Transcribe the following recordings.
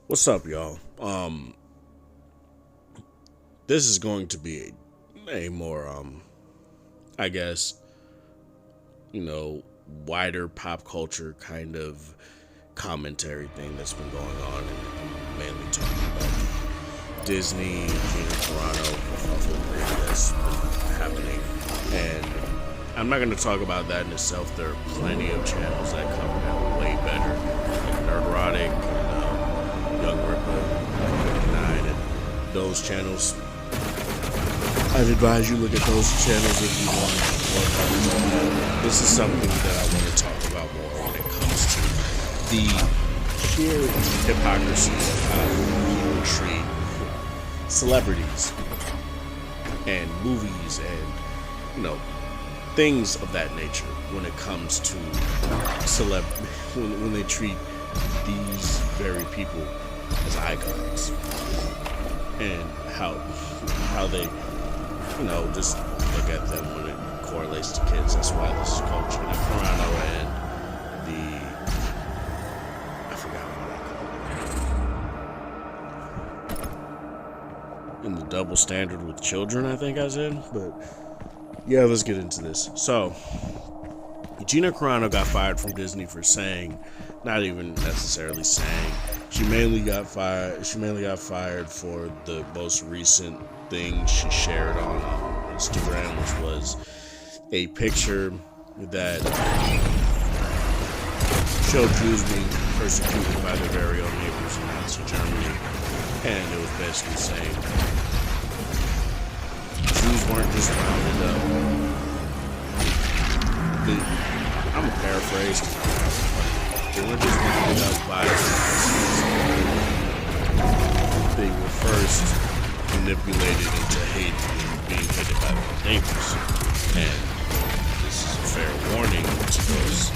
What's up, y'all? This is going to be a more, I guess, wider pop culture kind of commentary thing that's been going on, and I'm mainly talking about Disney, Gina Carano, that's been happening, and I'm not going to talk about that in itself. There are plenty of channels that cover that way better, like Nerdrotic and Young Ripper, 9, and those channels. I'd advise you look at those channels if you want more coverage on that. This is something that I want to talk about more when it comes to the sheer hypocrisy of how people treat celebrities and movies and, things of that nature when it comes to when they treat these very people as icons, and how they just look at them when it correlates to kids. That's why this is called Gina Carano and I forgot what I called it. In the double standard with children, I think I said. But yeah, let's get into this. So, Gina Carano got fired from Disney for saying, not even necessarily saying, she mainly got fired for the most recent thing she shared on Instagram, which was a picture that showed Jews being persecuted by their very own neighbors in Nazi Germany, and it was basically saying Jews weren't just rounded up. I'm a paraphrase. They weren't just rounded up by they were first manipulated into hate and being hated by their neighbors. And this is a fair warning to those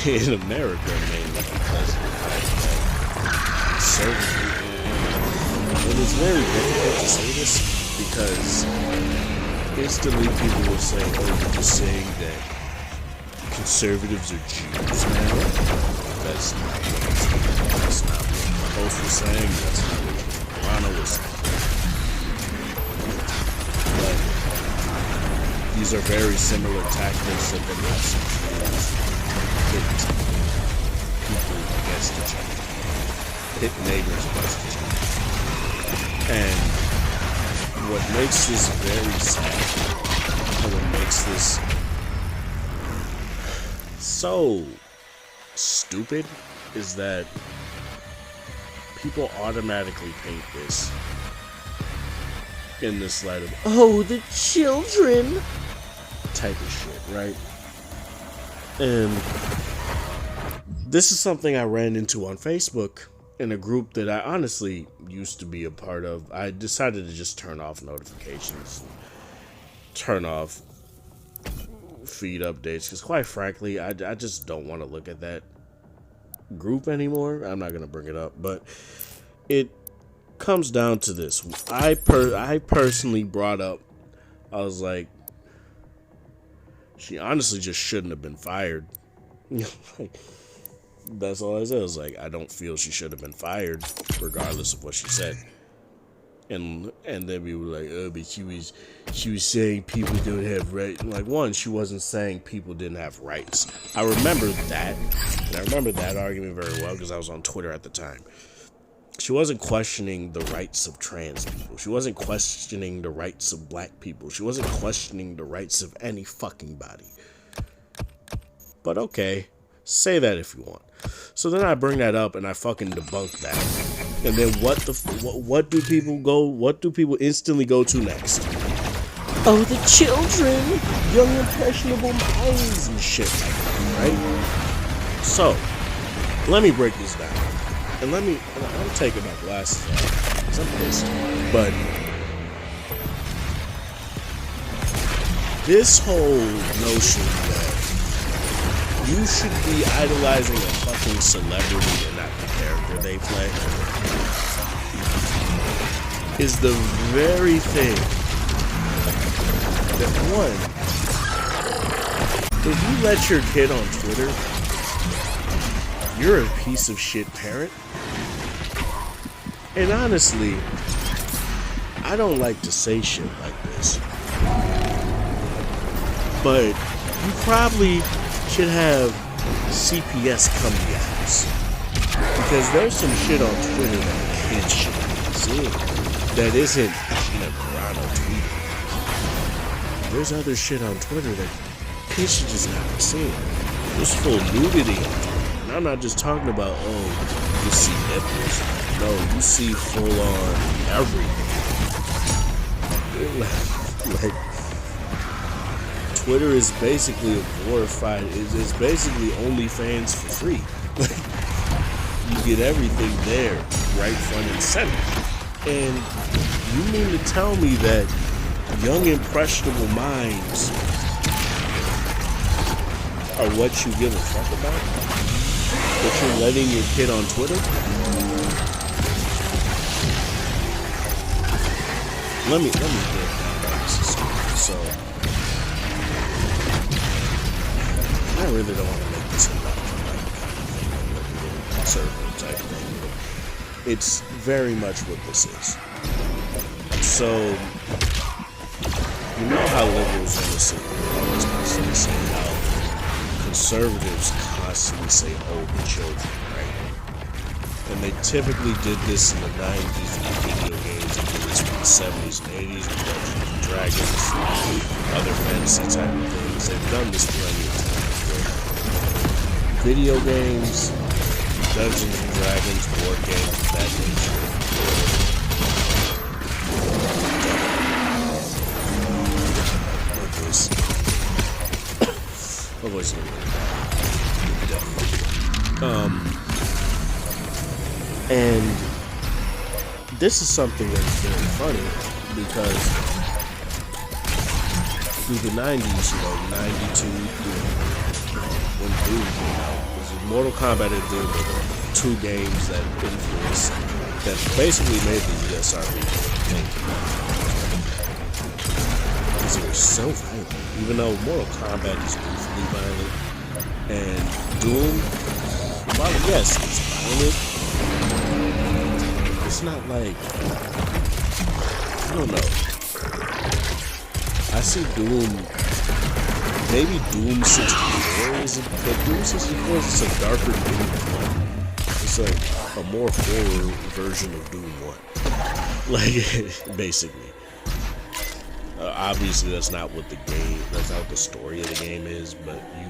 in America, mainly because of the fact that conservative, and it's very difficult to say this because instantly people will say, oh, you're just saying that conservatives are Jews now. That's not what the host was saying. That's not what Carano was saying. But these are very similar tactics that the Nazis used to hit people against each other, hit neighbors against each other. And what makes this very sad, and what makes this so stupid, is that people automatically paint this in this light of, oh, the children type of shit, right? And this is something I ran into on Facebook in a group that I honestly used to be a part of. I decided to just turn off notifications, turn off feed updates, because quite frankly, I just don't want to look at that group anymore. I'm not going to bring it up, but it comes down to this. I personally brought up, I was like, she honestly just shouldn't have been fired. That's all I said. I was like, I don't feel she should have been fired, regardless of what she said. And then we were like, oh, but she was saying people don't have rights. Like, one, she wasn't saying people didn't have rights. I remember that, and I remember that argument very well because I was on Twitter at the time. She wasn't questioning the rights of trans people. She wasn't questioning the rights of black people. She wasn't questioning the rights of any fucking body. But okay, say that if you want. So then I bring that up and I fucking debunk that. And then what do people instantly go to next? Oh, the children, young impressionable minds and shit like that, right? So, let me break this down. And I'm taking my glasses off, because I'm pissed. But this whole notion that you should be idolizing a fucking celebrity and not the character they play is the very thing that, one, if you let your kid on Twitter, you're a piece of shit parent. And honestly, I don't like to say shit like this, but you probably should have CPS come to your house, because there's some shit on Twitter that kids shouldn't be seeing that isn't Gina Carano tweeting. There's other shit on Twitter that kids should just not be seeing. There's full nudity on Twitter. And I'm not just talking about, oh, you see nipples. No, you see full on everything. Like, Twitter is basically a glorified, it's basically OnlyFans for free. You get everything there, right front and center. And you mean to tell me that young impressionable minds are what you give a fuck about? That you're letting your kid on Twitter? Let me break down how this is stupid. So I really don't want to make this about like conservative type thing. It's very much what this is. So you know how liberals want to say, always constantly say how conservatives constantly say old children, right? And they typically did this in the 90s with video games. They did this in the 70s and 80s with Dungeons and Dragons, other fantasy type of things. They've done this plenty of times. Video games, Dungeons and Dragons, board games of that nature. My voice is a little and this is something that's very funny because through the 90s, 92, when Doom came out, Mortal Kombat and Doom were two games that influenced, that basically made the US Army think. Because they were so violent. Even though Mortal Kombat is goofily violent, and Doom, while yes, it's violent, it's not like, I don't know. I see Doom, maybe Doom 64 is, but Doom 64 is just a darker Doom 1. It's like a more horror version of Doom 1. Like, basically. Obviously, that's not what the story of the game is, but you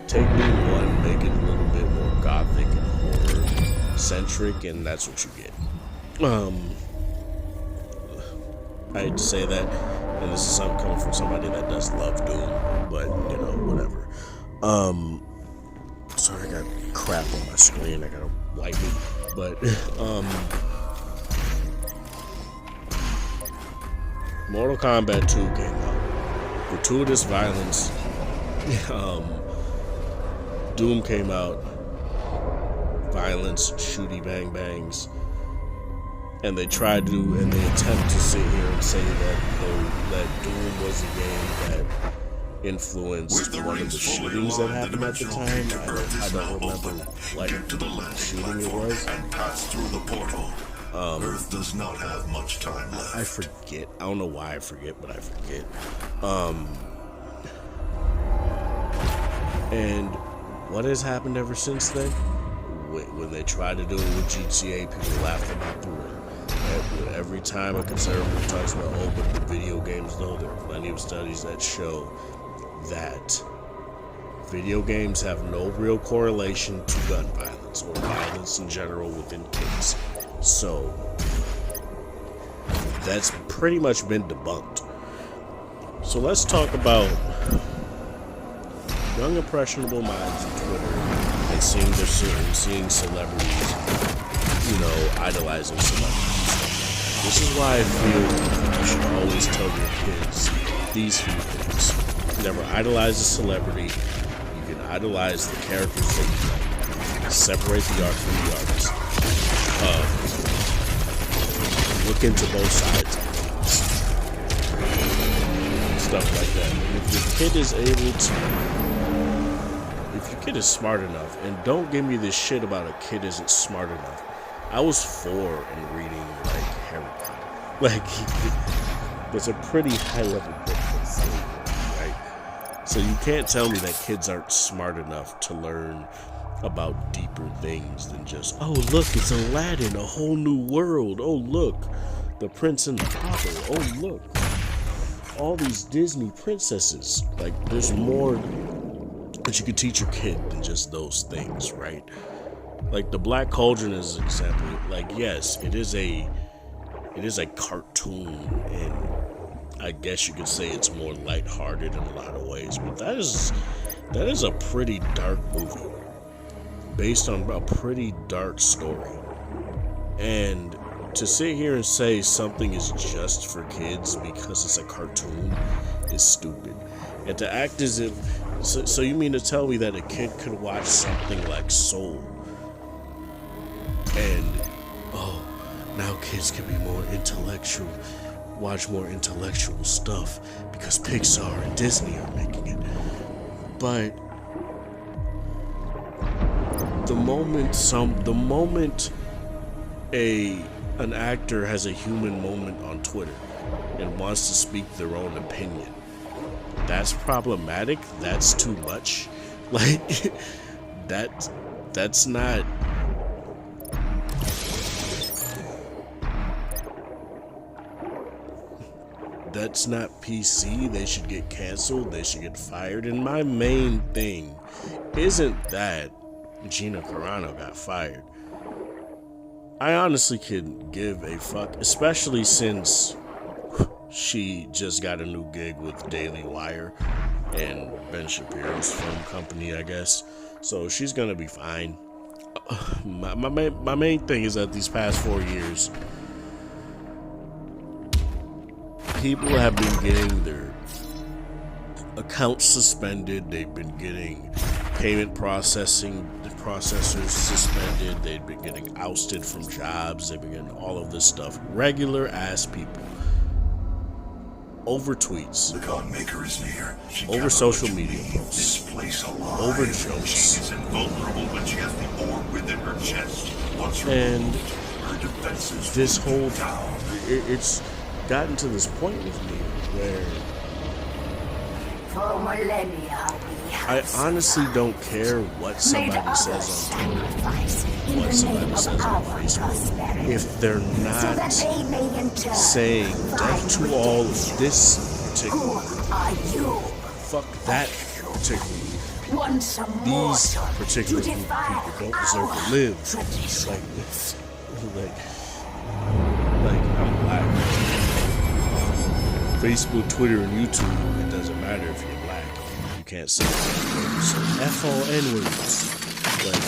take Doom 1, make it a little bit more gothic and horror-centric, and that's what you get. I hate to say that, and this is something coming from somebody that does love Doom, but, whatever. Sorry, I got crap on my screen, I gotta wipe it, but, Mortal Kombat 2 came out. Gratuitous violence. Doom came out. Violence, shooty bang bangs. And they attempt to sit here and say that Doom was a game that influenced one of the shootings that happened at the time. I don't remember what shooting it was. And pass through the portal. Earth does not have much time left. I forget. I don't know why I forget, but I forget. And what has happened ever since then? When they tried to do it with GTA, people laughed about through it. Every time a conservative talks about, but the video games, though, there are plenty of studies that show that video games have no real correlation to gun violence or violence in general within kids. So that's pretty much been debunked. So let's talk about young impressionable minds on Twitter and seeing celebrities, idolizing celebrities. This is why I feel you should always tell your kids these few things. Never idolize a celebrity. You can idolize the characters that you like. Separate the art from the artist. Look into both sides of things. Stuff like that. If your kid is smart enough, and don't give me this shit about a kid isn't smart enough. I was 4 and reading like Harry Potter. Like it's a pretty high level book for 3, right? So you can't tell me that kids aren't smart enough to learn about deeper things than just, oh look, it's Aladdin, a whole new world. Oh look, the Prince and the Pauper. Oh look, all these Disney princesses. Like there's more that you could teach your kid than just those things, right? Like the Black Cauldron is an example. Like yes, it is a cartoon, and I guess you could say it's more lighthearted in a lot of ways, but that is a pretty dark movie based on a pretty dark story. And to sit here and say something is just for kids because it's a cartoon is stupid. And to act as if, so you mean to tell me that a kid could watch something like Soul and, oh, now kids can be more intellectual, watch more intellectual stuff because Pixar and Disney are making it. But the moment an actor has a human moment on Twitter and wants to speak their own opinion, that's problematic. That's too much. Like that's not. That's not PC. They should get canceled. They should get fired. And my main thing isn't that Gina Carano got fired. I honestly could give a fuck, especially since she just got a new gig with Daily Wire and Ben Shapiro's film company, I guess. So she's gonna be fine. My main thing is that these past 4 years, people have been getting their accounts suspended. They've been getting payment processors suspended. They've been getting ousted from jobs. They've been getting all of this stuff. Regular ass people. Over tweets. The God Maker is near. Over social media posts. This place alive. Over jokes. She is invulnerable, but she has the orb within her chest. Once and her defenses this whole down. It's gotten to this point with me where for millennia I honestly don't care what somebody says on Twitter, what somebody says on Facebook, if they're not saying death to all of this particular group. Fuck that particular group. These particular group of people don't deserve to live like this. Like I'm black. Facebook, Twitter, and YouTube, it doesn't matter if you're black. You can't say that. So F all N-words. Like,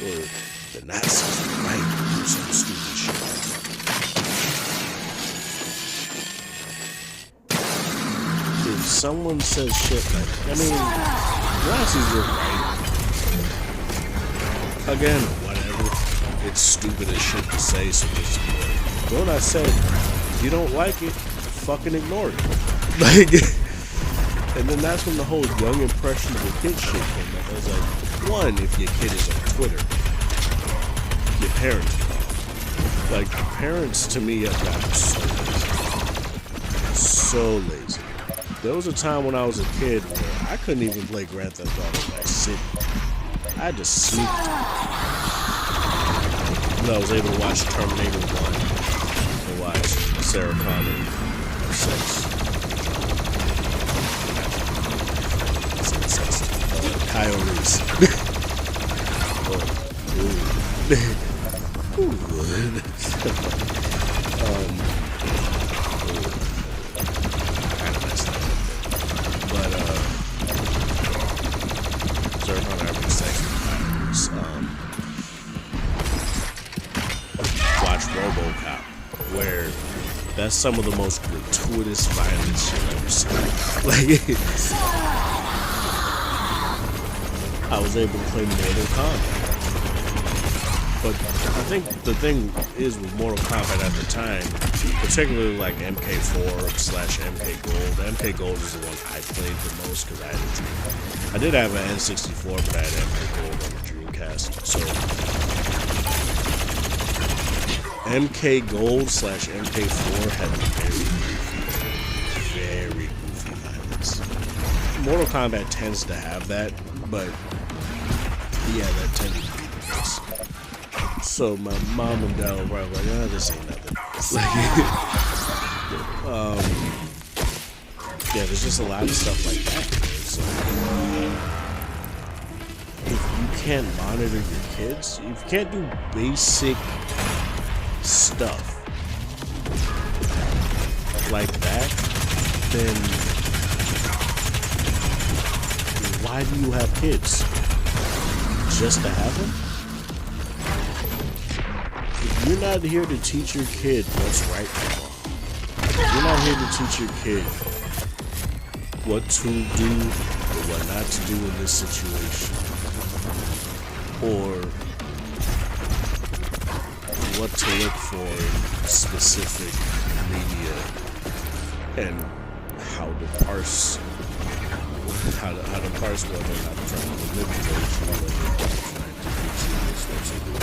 or the Nazis were right, or some stupid shit like that. If someone says shit like, I mean, Nazis were right. Again, whatever. It's stupid as shit to say, so just what I said. If you don't like it, fucking ignore it. Like, and then that's when the whole young impressionable kid shit came up. I was like, one, if your kid is on Twitter, your parents know. Like, parents to me have gotten so lazy. There was a time when I was a kid where I couldn't even play Grand Theft Auto Vice City. I had to sneak. I was able to watch Terminator 1 and watch Sarah Connor have sex. Kyle Reese. Sarah Connor having sex with Kyle Reese. Watch RoboCop, where that's some of the most gratuitous violence you've ever seen. Like, I was able to play Mortal Kombat. But I think the thing is with Mortal Kombat at the time, particularly like MK4/MK Gold. MK Gold is the one I played the most because I did have an N64, but I had MK Gold on the Dreamcast. So MK Gold / MK4 had very goofy violence. Mortal Kombat tends to have that, but yeah, that tended to be the case. So my mom and dad were probably like, oh, this ain't nothing. Yeah, there's just a lot of stuff like that. So, if you can't monitor your kids, if you can't do basic stuff like that, then why do you have kids? Just to have them? If you're not here to teach your kid what's right and wrong, if you're not here to teach your kid what to do or what not to do in this situation, or what to look for in specific media, and how to parse whether or not they're trying to manipulate you, whether they're trying to get you this way to do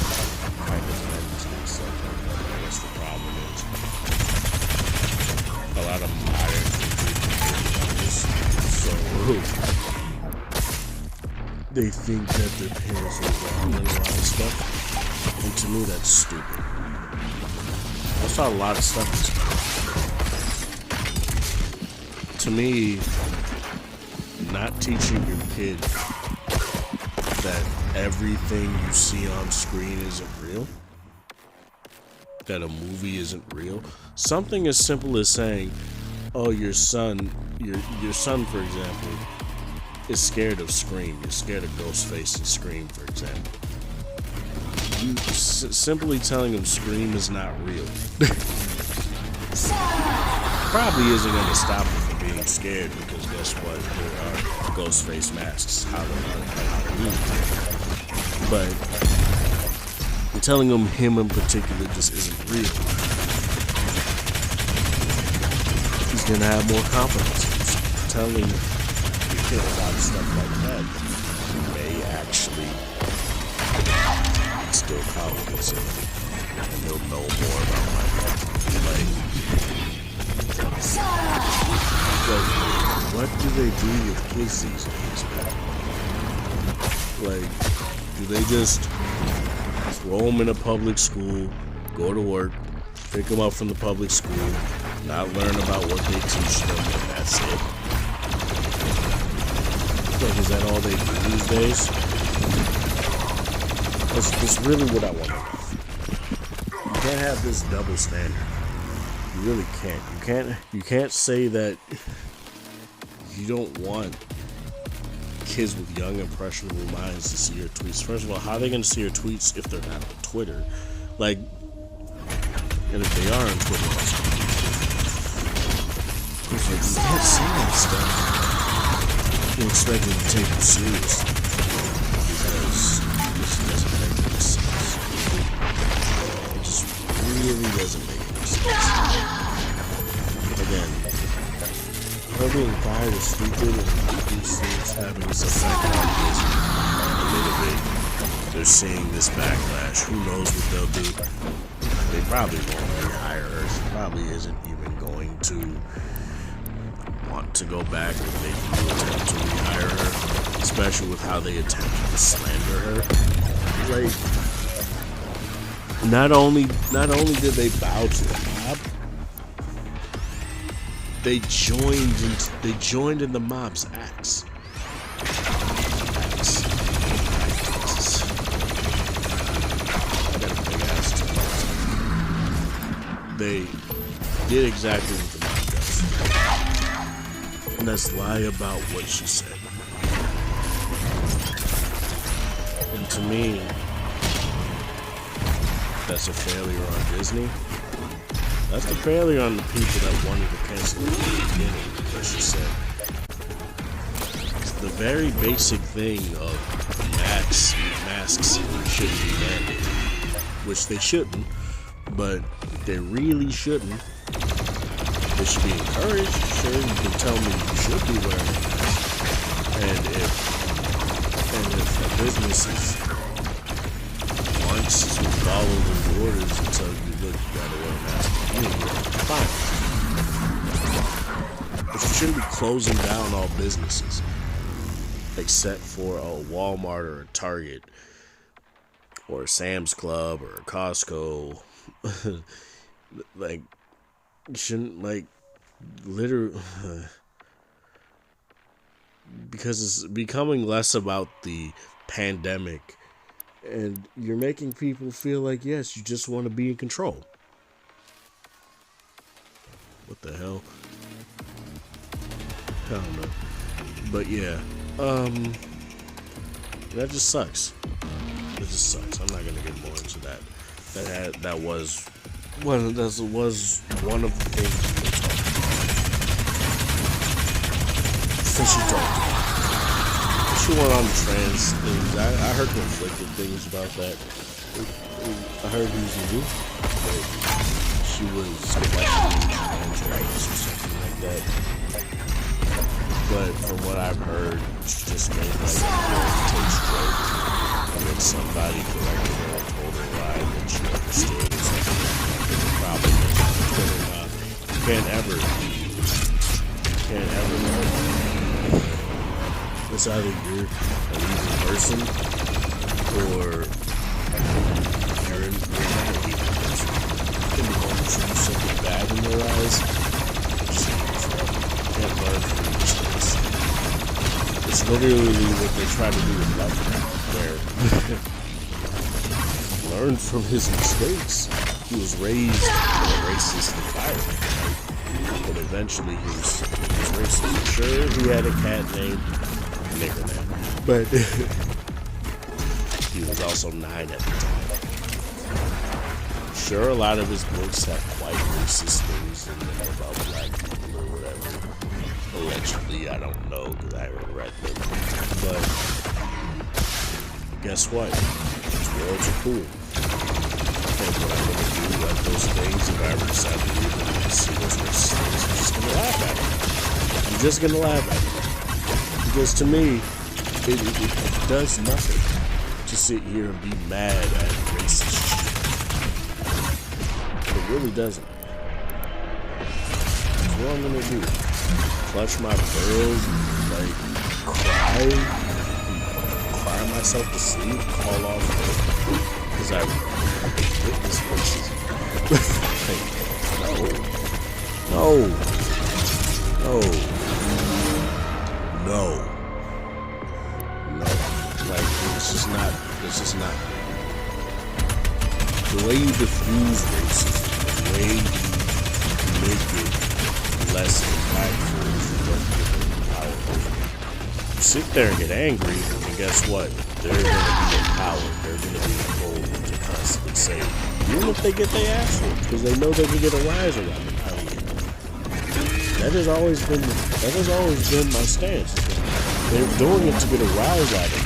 kind of things and stuff like that. That's the problem is a lot of modern so they think that their parents are wrong and a lot of stuff, and to me that's stupid. That's how a lot of stuff is. To me, not teaching your kid that everything you see on screen isn't real, that a movie isn't real. Something as simple as saying, oh, your son, for example, is scared of Scream. You're scared of Ghostface and Scream, for example. You simply telling him Scream is not real probably isn't going to stop him from being scared, because guess what? There are Ghostface masks Halloween. But telling him in particular just isn't real, he's going to have more confidence. Telling your kid about stuff like that may actually instill confidence in him, and he'll know more about life. Like, what do they do with kids these days, man? Like, do they just throw them in a public school, go to work, pick them up from the public school, not learn about what they teach them, and that's it? Like, is that all they do these days? That's really what I want to know. You can't have this double standard. You really can't. You can't say that you don't want kids with young, impressionable minds to see your tweets. First of all, how are they going to see your tweets if they're not on Twitter? Like, and if they are on Twitter, you can't see that stuff. You expect them to take it seriously, because this doesn't make any sense. It just really doesn't make any sense. Again, her being fired is stupid, and these things having this effect on Disney. A little bit, they're seeing this backlash. Who knows what they'll do? They probably won't rehire her. She probably isn't even going to want to go back if they do attempt to rehire her, especially with how they attempted to slander her. Like, not only did they bow to the mob, they joined in the mob's acts. They did exactly what the mob does, and that's lie about what she said. And to me, that's a failure on Disney. That's a failure on the people that wanted to cancel it in the beginning, because she said the very basic thing of masks shouldn't be mandated, which they shouldn't, but they really shouldn't. They should be encouraged. Sure, you can tell me you should be wearing a mask, and if a business wants to follow the orders and tell you, look, fine. But you shouldn't be closing down all businesses, except for a Walmart or a Target or a Sam's Club or a Costco. Like, you shouldn't, like, literally, because it's becoming less about the pandemic, and you're making people feel like, yes, you just want to be in control. What the hell? I don't know. But yeah, that just sucks. It just sucks. I'm not gonna get more into that. That was one of the things we were talking about. Since she talked about it. She went on the trans things. I heard conflicted things about that. I heard who's new, but she was questioning trans rights or something like that. But from what I've heard, she just made like a taste joke, and then somebody corrected her and told her why that she understood or something like that. The problem is you can't ever know. It's either you're an evil person or you're not an evil person. You can be going to do something bad in their eyes. You can't learn from your mistakes. It's literally what they try to do with Lovecraft, where learn from his mistakes. He was raised in a racist environment, right? But eventually he was racist. Sure, he had a cat named Nigger Man, but he was also 9 at the time. Sure, a lot of his books have quite racist things in them about black people or whatever. Allegedly, I don't know because I haven't read them. But guess what? These worlds are cool. And what I'm gonna do like those things, if I ever decide to read them and see those racist things, I'm just gonna laugh at them. I'm just gonna laugh at them. Because to me, it does nothing to sit here and be mad at racist shit. It really doesn't. That's what I'm gonna do. Clutch my pearls, like cry myself to sleep, call off work, because I witnessed racism. No. Like, this is not. The way you diffuse racism, the way you make it less impactful is you don't give them power over it. You sit there and get angry, and guess what? They're going to be empowered. They're going to be told to constantly say, even if they get their ass whooped, because they know they can get a rise around them. That has always been my stance. They're doing it to get a rise out of you.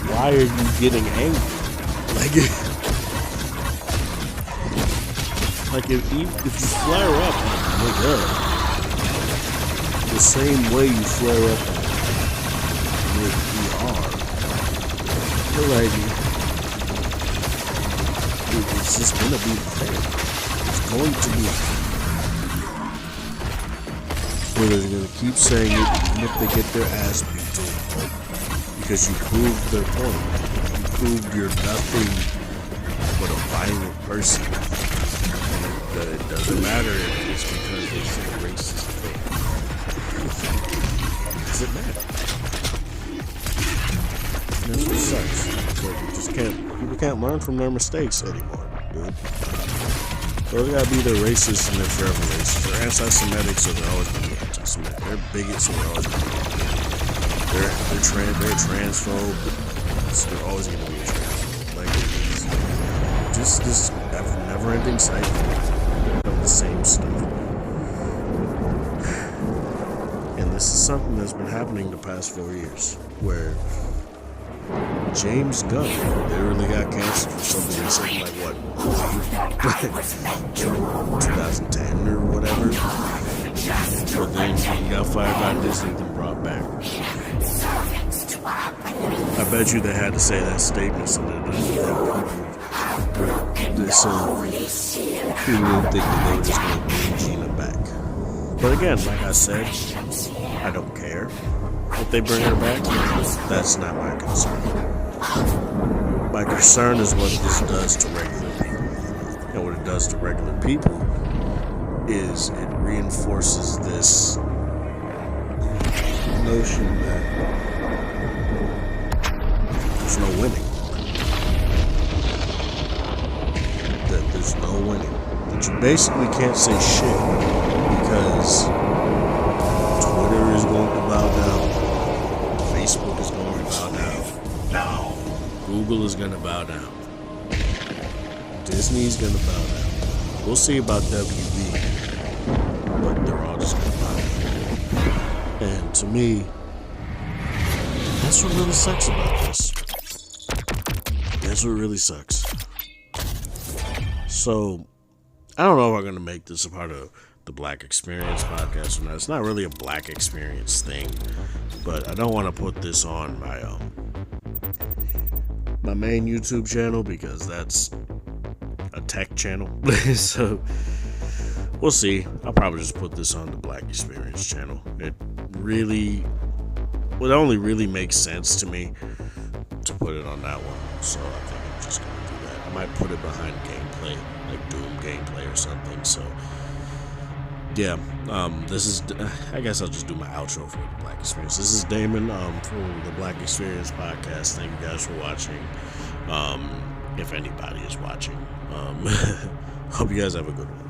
Why are you getting angry? Like if you flare up like nigga, the same way you flare up with ER, like it's just gonna be a thing. It's going to be a thing. Where they're going to keep saying it even if they get their ass beat to them. Because you proved their point. You proved you're nothing but a violent person. That it doesn't matter if it's because they said a racist thing. It doesn't matter. And that's what sucks. People can't learn from their mistakes anymore, dude. So they gotta be either racist and they're forever racist. They're anti-Semitic, so they're always gonna be anti-Semitic. They're bigots, so they're always gonna be bigots. They're transphobe, so they're always gonna be a transphobe. Like it's just this never-ending cycle of the same stuff. And this is something that's been happening the past 4 years, where James Gunn literally got canceled for something like what, 2010 or whatever. But then he got fired by Disney and brought back. I bet you they had to say that statement so that So people would think that they were just going to bring Gina back. But again, like I said, I don't care if they bring her back. That's not my concern. My concern is what this does to regular people. And what it does to regular people is it reinforces this notion that there's no winning. That there's no winning. That you basically can't say shit because Twitter is going to bow down. Facebook is going to bow down. Now, Google is going to bow down. Disney's going to bow down. We'll see about WB, but they're all just going to bow down. And to me, that's what really sucks about this. That's what really sucks. So, I don't know if I'm going to make this a part of the Black Experience podcast or not. It's not really a Black Experience thing, but I don't want to put this on my main YouTube channel because that's a tech channel. So, we'll see. I'll probably just put this on the Black Experience channel. It only really makes sense to me to put it on that one. So I think I'm just going to do that. I might put it behind gameplay, like Doom gameplay or something. So yeah, this is, I guess I'll just do my outro for the Black Experience. This is Damon for the Black Experience podcast. Thank you guys for watching. If anybody is watching, hope you guys have a good one.